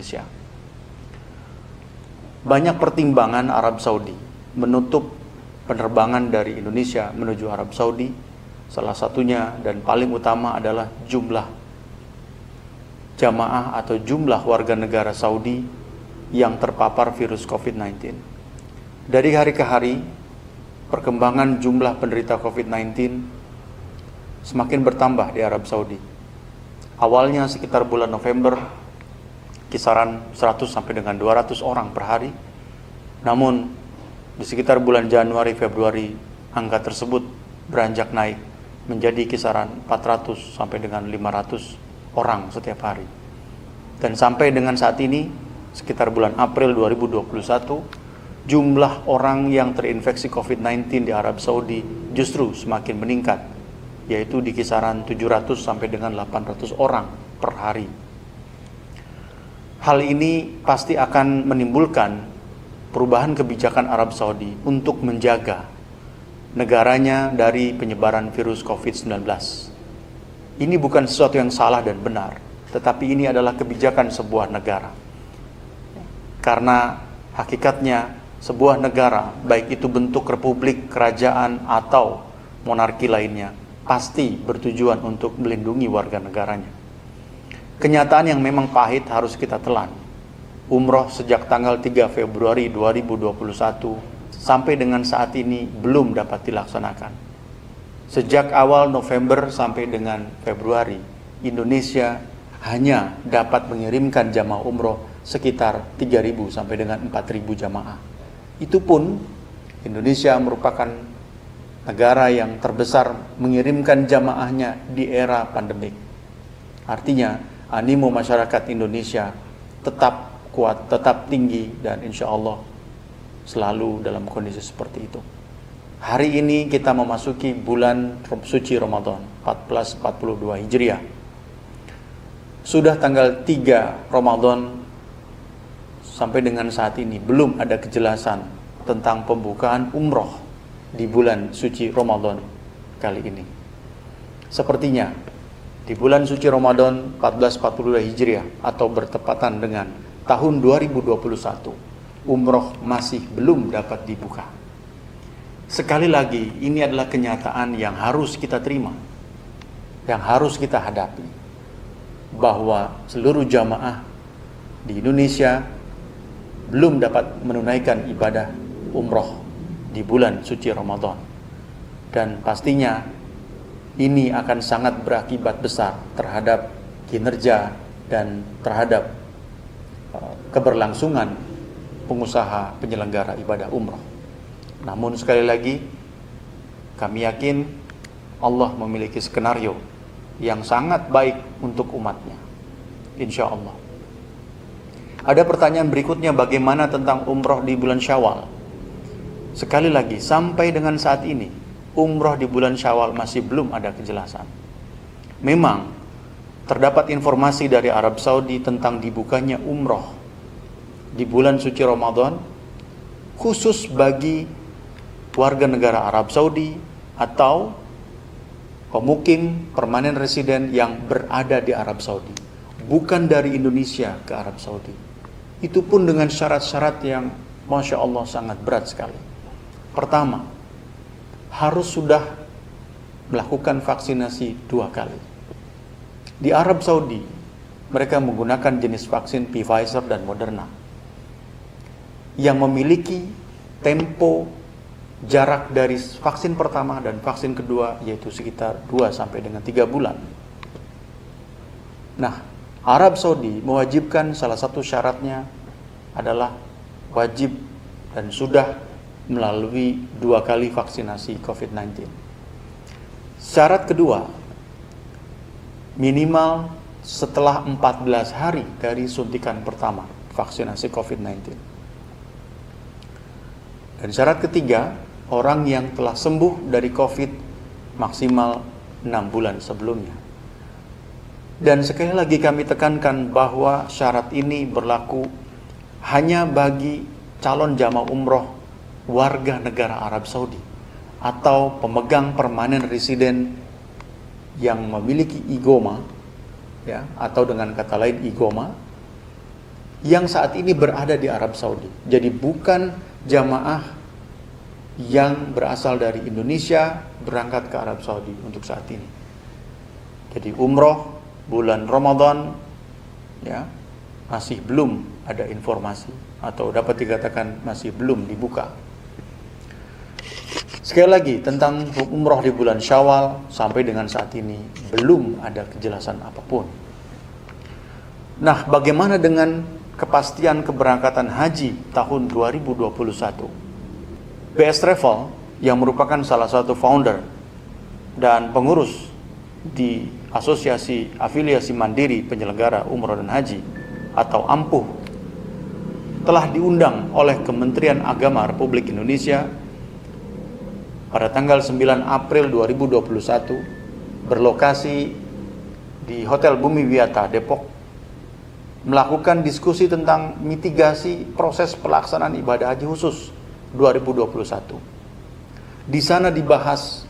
Indonesia. Banyak pertimbangan Arab Saudi menutup penerbangan dari Indonesia menuju Arab Saudi. Salah satunya dan paling utama adalah jumlah jamaah atau jumlah warga negara Saudi yang terpapar virus COVID-19. Dari hari ke hari, perkembangan jumlah penderita COVID-19 semakin bertambah di Arab Saudi. Awalnya sekitar bulan November, kisaran 100 sampai dengan 200 orang per hari. Namun, di sekitar bulan Januari, Februari, angka tersebut beranjak naik menjadi kisaran 400 sampai dengan 500 orang setiap hari. Dan sampai dengan saat ini, sekitar bulan April 2021, jumlah orang yang terinfeksi COVID-19 di Arab Saudi justru semakin meningkat, yaitu di kisaran 700 sampai dengan 800 orang per hari. Hal ini pasti akan menimbulkan perubahan kebijakan Arab Saudi untuk menjaga negaranya dari penyebaran virus COVID-19. Ini bukan sesuatu yang salah dan benar, tetapi ini adalah kebijakan sebuah negara. Karena hakikatnya sebuah negara, baik itu bentuk republik, kerajaan, atau monarki lainnya, pasti bertujuan untuk melindungi warga negaranya. Kenyataan yang memang pahit harus kita telan. Umroh sejak tanggal 3 Februari 2021 sampai dengan saat ini belum dapat dilaksanakan. Sejak awal November sampai dengan Februari, Indonesia hanya dapat mengirimkan jamaah umroh sekitar 3.000 sampai dengan 4.000 jamaah. Itu pun Indonesia merupakan negara yang terbesar mengirimkan jamaahnya di era pandemik. Artinya, animo masyarakat Indonesia tetap kuat, tetap tinggi, dan insya Allah selalu dalam kondisi seperti itu. Hari ini kita memasuki bulan suci Ramadan 1442 Hijriah. Sudah tanggal 3 Ramadan sampai dengan saat ini belum ada kejelasan tentang pembukaan umroh di bulan suci Ramadan kali ini. Sepertinya di bulan suci Ramadan 1442 Hijriah atau bertepatan dengan tahun 2021, umroh masih belum dapat dibuka. Sekali lagi, ini adalah kenyataan yang harus kita terima, yang harus kita hadapi, bahwa seluruh jamaah di Indonesia belum dapat menunaikan ibadah umroh di bulan suci Ramadan. Dan pastinya ini akan sangat berakibat besar terhadap kinerja dan terhadap keberlangsungan pengusaha penyelenggara ibadah umroh. Namun sekali lagi, kami yakin Allah memiliki skenario yang sangat baik untuk umatnya, insya Allah. Ada pertanyaan berikutnya, bagaimana tentang umroh di bulan Syawal? Sekali lagi, sampai dengan saat ini, umroh di bulan Syawal masih belum ada kejelasan. Memang, terdapat informasi dari Arab Saudi tentang dibukanya umroh di bulan suci Ramadan khusus bagi warga negara Arab Saudi atau pemukim permanen residen yang berada di Arab Saudi, bukan dari Indonesia ke Arab Saudi. Itu pun dengan syarat-syarat yang Masya Allah sangat berat sekali. Pertama, harus sudah melakukan vaksinasi 2 kali. Di Arab Saudi, mereka menggunakan jenis vaksin Pfizer dan Moderna yang memiliki tempo jarak dari vaksin pertama dan vaksin kedua yaitu sekitar 2 sampai dengan 3 bulan. Nah, Arab Saudi mewajibkan, salah satu syaratnya adalah wajib dan sudah melalui 2 kali vaksinasi COVID-19. Syarat kedua, minimal setelah 14 hari dari suntikan pertama vaksinasi COVID-19. Dan syarat ketiga, orang yang telah sembuh dari COVID maksimal 6 bulan sebelumnya. Dan sekali lagi kami tekankan bahwa syarat ini berlaku hanya bagi calon jamaah umroh warga negara Arab Saudi atau pemegang permanen residen yang memiliki IGOMA, ya, atau dengan kata lain IGOMA, yang saat ini berada di Arab Saudi. Jadi bukan jamaah yang berasal dari Indonesia berangkat ke Arab Saudi untuk saat ini. Jadi umroh bulan Ramadan ya masih belum ada informasi, atau dapat dikatakan masih belum dibuka. Sekali lagi, tentang umroh di bulan Syawal sampai dengan saat ini belum ada kejelasan apapun. Nah, bagaimana dengan kepastian keberangkatan haji tahun 2021? BS Travel yang merupakan salah satu founder dan pengurus di Asosiasi Afiliasi Mandiri Penyelenggara Umroh dan Haji atau AMPUH telah diundang oleh Kementerian Agama Republik Indonesia pada tanggal 9 April 2021 berlokasi di Hotel Bumi Wiyata, Depok, melakukan diskusi tentang mitigasi proses pelaksanaan ibadah haji khusus 2021. Di sana dibahas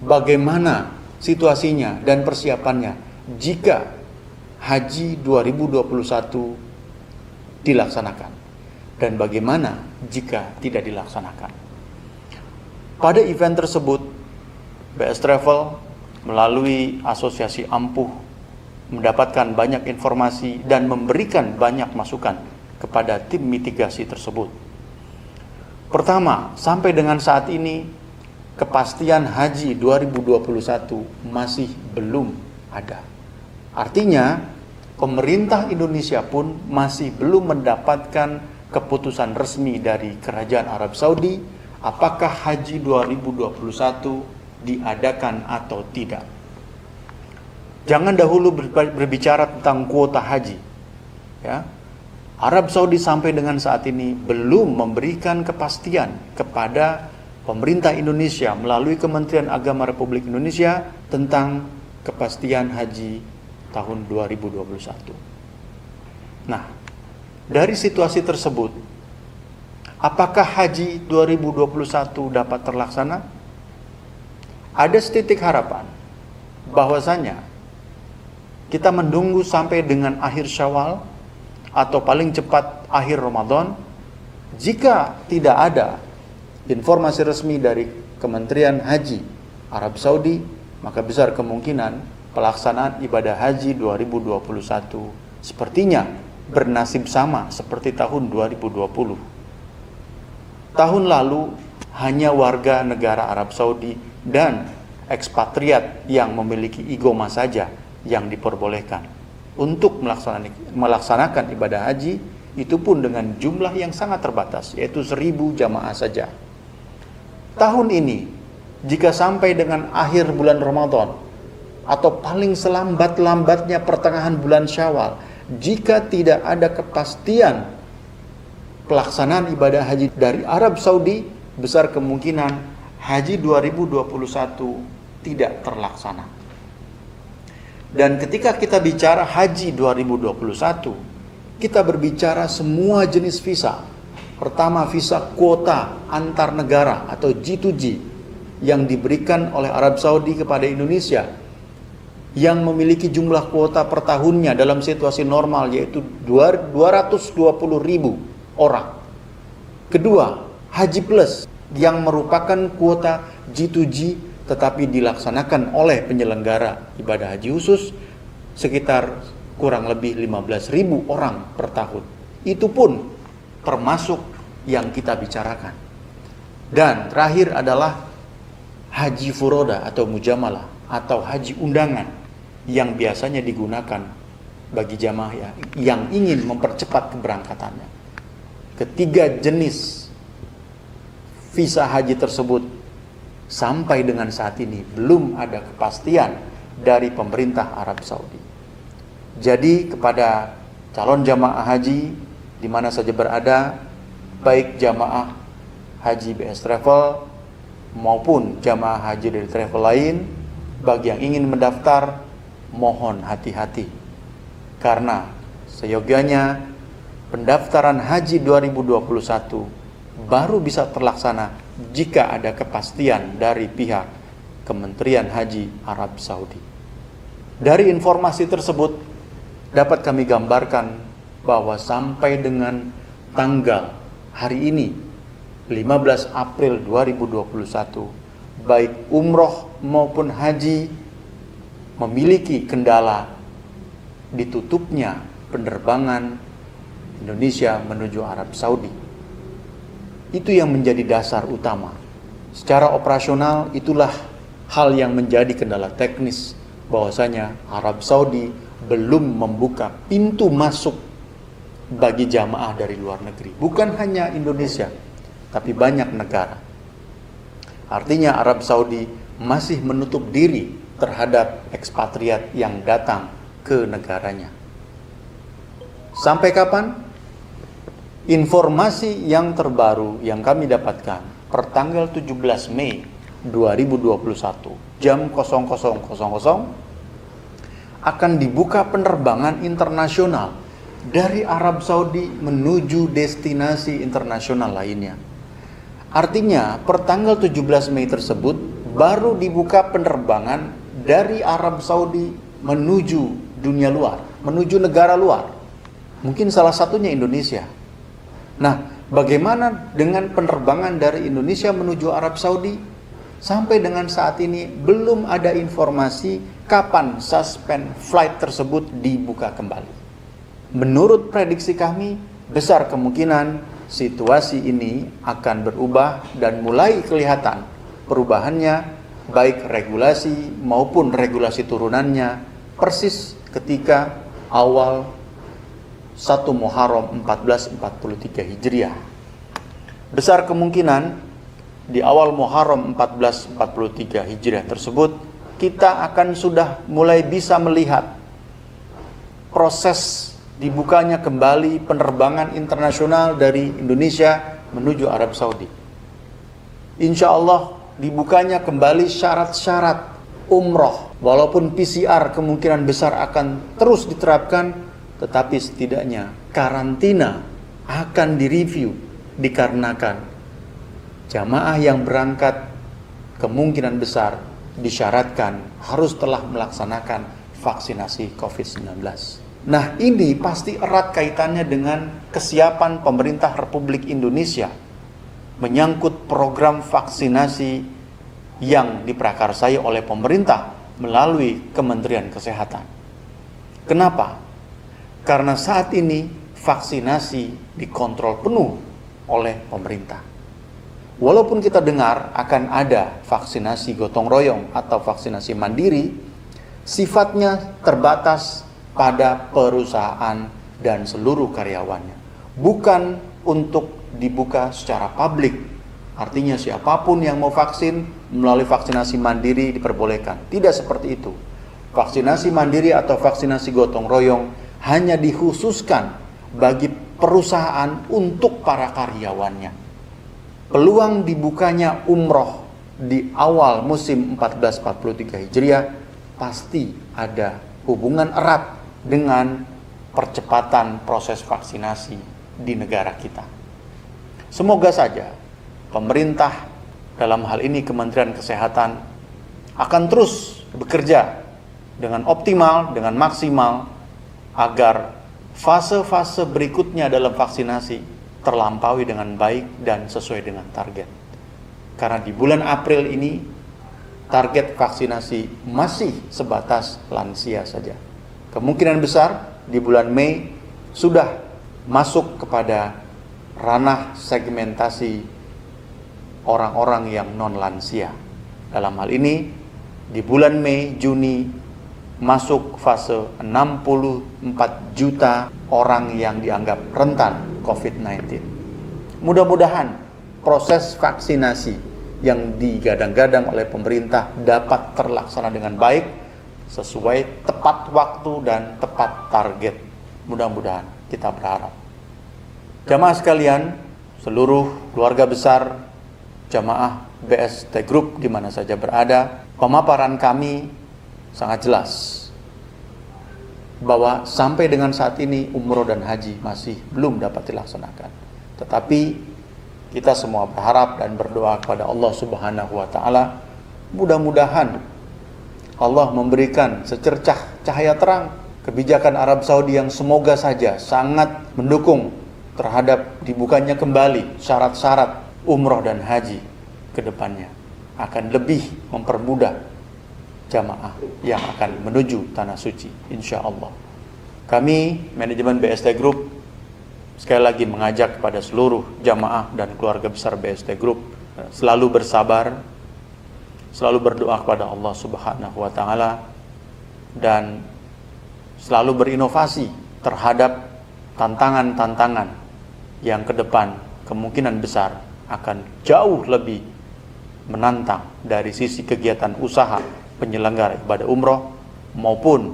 bagaimana situasinya dan persiapannya jika haji 2021 dilaksanakan dan bagaimana jika tidak dilaksanakan. Pada event tersebut, BS Travel melalui Asosiasi AMPUH mendapatkan banyak informasi dan memberikan banyak masukan kepada tim mitigasi tersebut. Pertama, sampai dengan saat ini kepastian haji 2021 masih belum ada. Artinya, pemerintah Indonesia pun masih belum mendapatkan keputusan resmi dari Kerajaan Arab Saudi apakah haji 2021 diadakan atau tidak. Jangan dahulu berbicara tentang kuota haji. Ya. Arab Saudi sampai dengan saat ini belum memberikan kepastian kepada pemerintah Indonesia melalui Kementerian Agama Republik Indonesia tentang kepastian haji tahun 2021. Nah, dari situasi tersebut, apakah haji 2021 dapat terlaksana? Ada setitik harapan bahwasanya kita menunggu sampai dengan akhir Syawal atau paling cepat akhir Ramadan. Jika tidak ada informasi resmi dari Kementerian Haji Arab Saudi, maka besar kemungkinan pelaksanaan ibadah haji 2021 sepertinya bernasib sama seperti tahun 2020. Tahun lalu hanya warga negara Arab Saudi dan ekspatriat yang memiliki igoma saja yang diperbolehkan untuk melaksanakan ibadah haji, itu pun dengan jumlah yang sangat terbatas, yaitu 1.000 jamaah saja. Tahun ini, jika sampai dengan akhir bulan Ramadan atau paling selambat-lambatnya pertengahan bulan Syawal, jika tidak ada kepastian pelaksanaan ibadah haji dari Arab Saudi, besar kemungkinan haji 2021 tidak terlaksana. Dan ketika kita bicara haji 2021, kita berbicara semua jenis visa. Pertama, visa kuota antar negara atau G2G yang diberikan oleh Arab Saudi kepada Indonesia yang memiliki jumlah kuota per tahunnya dalam situasi normal yaitu 220.000 orang. Kedua, Haji Plus yang merupakan kuota G2G tetapi dilaksanakan oleh penyelenggara ibadah haji khusus sekitar kurang lebih 15.000 orang per tahun. Itu pun termasuk yang kita bicarakan. Dan terakhir adalah haji furoda atau mujamalah atau haji undangan yang biasanya digunakan bagi jamaah yang ingin mempercepat keberangkatannya. Ketiga jenis visa haji tersebut sampai dengan saat ini belum ada kepastian dari pemerintah Arab Saudi. Jadi kepada calon jamaah haji di mana saja berada, baik jamaah haji BS Travel maupun jamaah haji dari travel lain, bagi yang ingin mendaftar, mohon hati-hati. Karena seyogianya pendaftaran haji 2021 baru bisa terlaksana jika ada kepastian dari pihak Kementerian Haji Arab Saudi. Dari informasi tersebut dapat kami gambarkan bahwa sampai dengan tanggal hari ini 15 April 2021, baik umroh maupun haji memiliki kendala ditutupnya penerbangan Indonesia menuju Arab Saudi. Itu yang menjadi dasar utama. Secara operasional itulah hal yang menjadi kendala teknis, bahwasanya Arab Saudi belum membuka pintu masuk bagi jamaah dari luar negeri. Bukan hanya Indonesia, tapi banyak negara. Artinya Arab Saudi masih menutup diri terhadap ekspatriat yang datang ke negaranya. Sampai kapan? Informasi yang terbaru yang kami dapatkan per tanggal 17 Mei 2021 jam 00.00 akan dibuka penerbangan internasional dari Arab Saudi menuju destinasi internasional lainnya. Artinya per tanggal 17 Mei tersebut baru dibuka penerbangan dari Arab Saudi menuju dunia luar, menuju negara luar. Mungkin salah satunya Indonesia. Nah, bagaimana dengan penerbangan dari Indonesia menuju Arab Saudi? Sampai dengan saat ini belum ada informasi kapan suspend flight tersebut dibuka kembali. Menurut prediksi kami, besar kemungkinan situasi ini akan berubah dan mulai kelihatan perubahannya, baik regulasi maupun regulasi turunannya, persis ketika awal 1 Muharram 1443 Hijriah. Besar kemungkinan di awal Muharram 1443 Hijriah tersebut kita akan sudah mulai bisa melihat proses dibukanya kembali penerbangan internasional dari Indonesia menuju Arab Saudi. Insya Allah dibukanya kembali syarat-syarat umroh, walaupun PCR kemungkinan besar akan terus diterapkan, tetapi setidaknya karantina akan direview dikarenakan jamaah yang berangkat kemungkinan besar disyaratkan harus telah melaksanakan vaksinasi COVID-19. Nah, ini pasti erat kaitannya dengan kesiapan pemerintah Republik Indonesia menyangkut program vaksinasi yang diprakarsai oleh pemerintah melalui Kementerian Kesehatan. Kenapa? Karena saat ini vaksinasi dikontrol penuh oleh pemerintah. Walaupun kita dengar akan ada vaksinasi gotong royong atau vaksinasi mandiri, sifatnya terbatas pada perusahaan dan seluruh karyawannya. Bukan untuk dibuka secara publik. Artinya siapapun yang mau vaksin melalui vaksinasi mandiri diperbolehkan. Tidak seperti itu. Vaksinasi mandiri atau vaksinasi gotong royong hanya dikhususkan bagi perusahaan untuk para karyawannya. Peluang dibukanya umroh di awal musim 1443 Hijriah pasti ada hubungan erat dengan percepatan proses vaksinasi di negara kita. Semoga saja pemerintah, dalam hal ini Kementerian Kesehatan, akan terus bekerja dengan optimal, dengan maksimal, agar fase-fase berikutnya dalam vaksinasi terlampaui dengan baik dan sesuai dengan target. Karena di bulan April ini target vaksinasi masih sebatas lansia saja. Kemungkinan besar di bulan Mei sudah masuk kepada ranah segmentasi orang-orang yang non-lansia. Dalam hal ini di bulan Mei, Juni masuk fase 64 juta orang yang dianggap rentan COVID-19. Mudah-mudahan proses vaksinasi yang digadang-gadang oleh pemerintah dapat terlaksana dengan baik, sesuai tepat waktu dan tepat target. Mudah-mudahan, kita berharap. Jamaah sekalian, seluruh keluarga besar jamaah BST Group di mana saja berada, pemaparan kami sangat jelas bahwa sampai dengan saat ini umroh dan haji masih belum dapat dilaksanakan. Tetapi kita semua berharap dan berdoa kepada Allah Subhanahu wa taala, mudah-mudahan Allah memberikan secercah cahaya terang kebijakan Arab Saudi yang semoga saja sangat mendukung terhadap dibukanya kembali syarat-syarat umroh dan haji ke depannya akan lebih mempermudah jamaah yang akan menuju Tanah Suci, insya Allah. Kami, manajemen BST Group, sekali lagi mengajak kepada seluruh jamaah dan keluarga besar BST Group selalu bersabar, selalu berdoa kepada Allah Subhanahu wa Ta'ala, dan selalu berinovasi terhadap tantangan-tantangan yang ke depan kemungkinan besar akan jauh lebih menantang dari sisi kegiatan usaha penyelenggara ibadah umroh maupun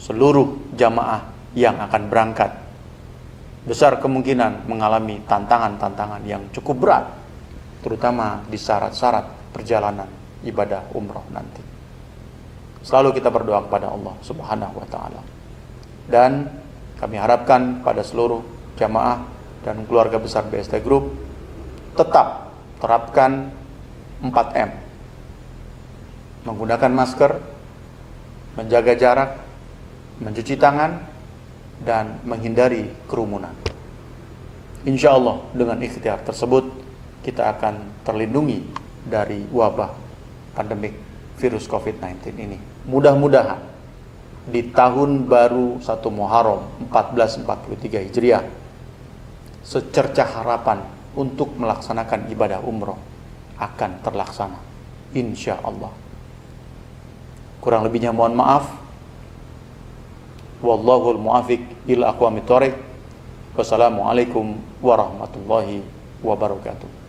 seluruh jamaah yang akan berangkat. Besar kemungkinan mengalami tantangan-tantangan yang cukup berat, terutama di syarat-syarat perjalanan ibadah umroh nanti. Selalu kita berdoa kepada Allah Subhanahu wa Ta'ala. Dan kami harapkan pada seluruh jamaah dan keluarga besar BST Group tetap terapkan 4M. Menggunakan masker, menjaga jarak, mencuci tangan, dan menghindari kerumunan. Insya Allah dengan ikhtiar tersebut kita akan terlindungi dari wabah pandemik virus COVID-19 ini. Mudah-mudahan di tahun baru 1 Muharram 1443 Hijriah secercah harapan untuk melaksanakan ibadah umroh akan terlaksana, insya Allah. Kurang lebihnya mohon maaf. Wallahul muafiq ila aqwamit thoriq. Wassalamualaikum warahmatullahi wabarakatuh.